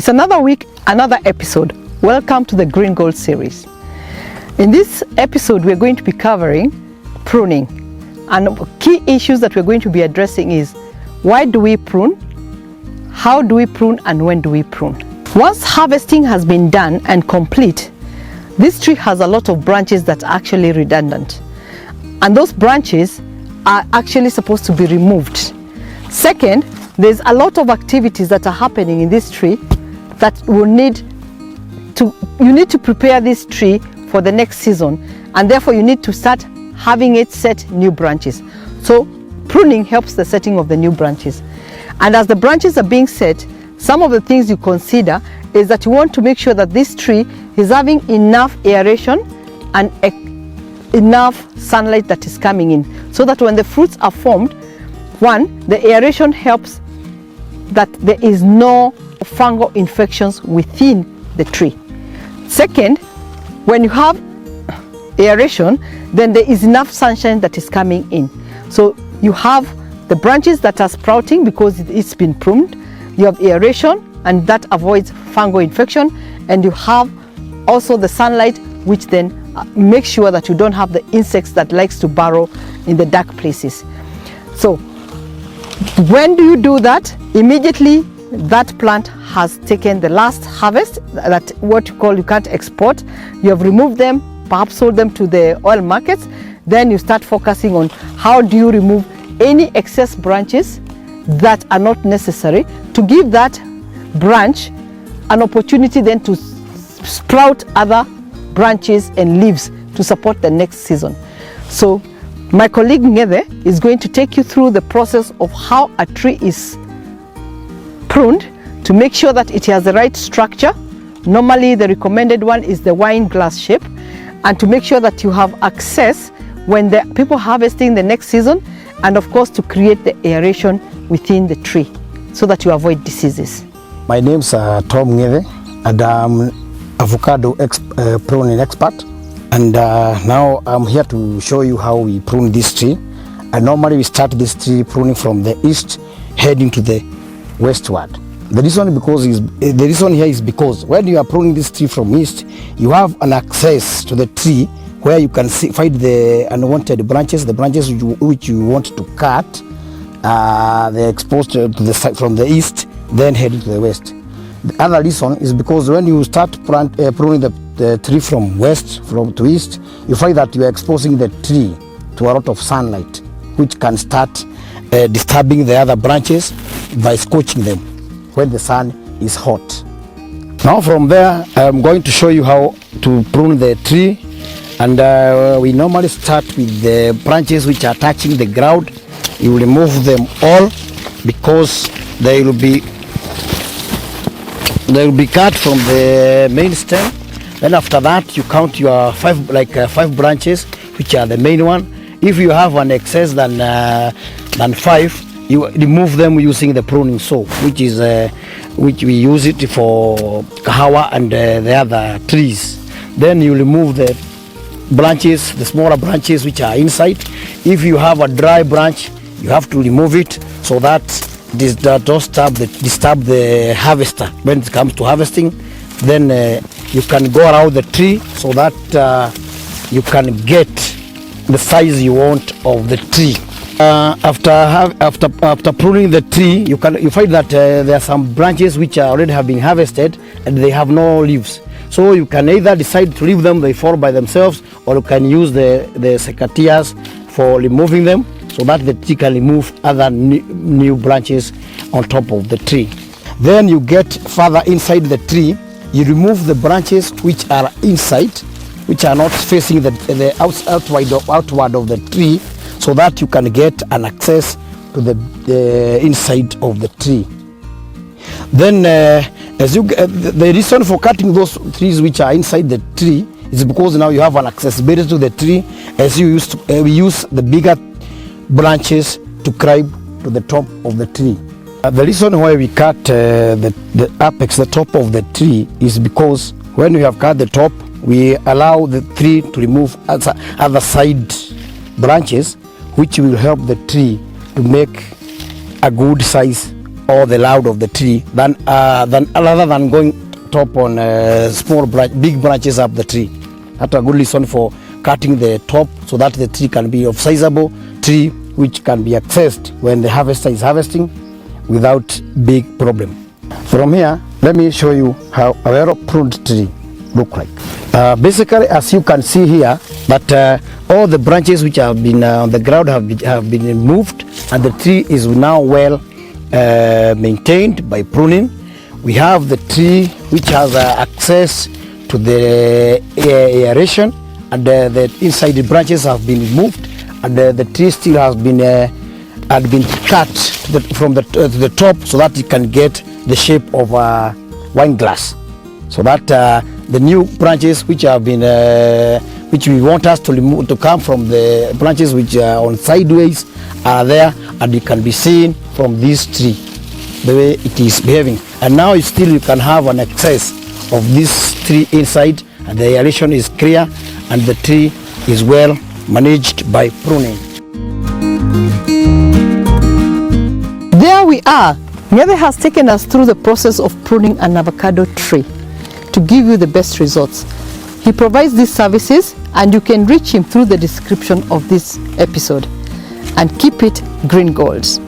It's another week, another episode. Welcome to the Green Gold series. In this episode, we're going to be covering pruning. And key issues that we're going to be addressing is why do we prune, how do we prune, and when do we prune. Once harvesting has been done and complete, this tree has a lot of branches that are actually redundant. And those branches are actually supposed to be removed. Second, there's a lot of activities that are happening in this tree that you need to prepare this tree for the next season, and therefore you need to start having it set new branches. So pruning helps the setting of the new branches. And as the branches are being set, some of the things you consider is that you want to make sure that this tree is having enough aeration and enough sunlight that is coming in, so that when the fruits are formed, one, the aeration helps that there is no fungal infections within the tree. Second, when you have aeration, then there is enough sunshine that is coming in. So you have the branches that are sprouting because it's been pruned, you have aeration, and that avoids fungal infection, and you have also the sunlight, which then makes sure that you don't have the insects that likes to burrow in the dark places. So when do you do that? Immediately that plant has taken the last harvest, that what you can't export. You have removed them, perhaps sold them to the oil markets. Then you start focusing on how do you remove any excess branches that are not necessary to give that branch an opportunity then to sprout other branches and leaves to support the next season. So my colleague Ngede is going to take you through the process of how a tree is pruned to make sure that it has the right structure. Normally the recommended one is the wine glass shape, and to make sure that you have access when the people harvesting the next season, and of course to create the aeration within the tree so that you avoid diseases. My name's Tom Ngede, and I'm avocado pruning expert, and now I'm here to show you how we prune this tree. And normally we start this tree pruning from the east heading to the westward. The reason here is because when you are pruning this tree from east, you have an access to the tree where you can find the unwanted branches, the branches which you want to cut. They're exposed to the side from the east, then heading to the west. The other reason is because when you start pruning the tree from west to east, you find that you are exposing the tree to a lot of sunlight, which can start disturbing the other branches by scorching them when the sun is hot. Now from there, I'm going to show you how to prune the tree, and we normally start with the branches which are touching the ground. You will remove them all because they will be cut from the main stem. Then after that, you count your five branches, which are the main one. If you have an excess than 5, you remove them using the pruning saw, which we use it for kahawa and the other trees. Then you remove the branches, the smaller branches which are inside. If you have a dry branch, you have to remove it so that this does not disturb the harvester when it comes to harvesting. Then you can go around the tree so that you can get the size you want of the tree. After pruning the tree, you find that there are some branches which already have been harvested and they have no leaves. So you can either decide to leave them, they fall by themselves, or you can use the secateurs for removing them so that the tree can remove other new branches on top of the tree. Then you get further inside the tree, you remove the branches which are inside, which are not facing the outward of the tree, so that you can get an access to the inside of the tree. Then the reason for cutting those trees which are inside the tree is because now you have an accessibility to the tree, as we use the bigger branches to climb to the top of the tree. The reason why we cut the apex, the top of the tree, is because when we have cut the top, we allow the tree to remove other side branches, which will help the tree to make a good size or the loud of the tree than rather than going top on big branches up the tree. That's a good reason for cutting the top so that the tree can be of sizable tree which can be accessed when the harvester is harvesting without big problem. From here, let me show you how a well-pruned tree look like. Basically, as you can see here, that all the branches which have been on the ground have been removed, and the tree is now well maintained by pruning. We have the tree which has access to the aeration, and the inside the branches have been removed, and the tree still has been cut from the top so that it can get the shape of a wine glass, so that the new branches which have been which we want us to remove, to come from the branches which are on sideways, are there, and it can be seen from this tree the way it is behaving. And now still you can have an excess of this tree inside, and the aeration is clear, and the tree is well managed by pruning. There we are. Nyeve has taken us through the process of pruning an avocado tree to give you the best results. He provides these services, and you can reach him through the description of this episode. And keep it green golds.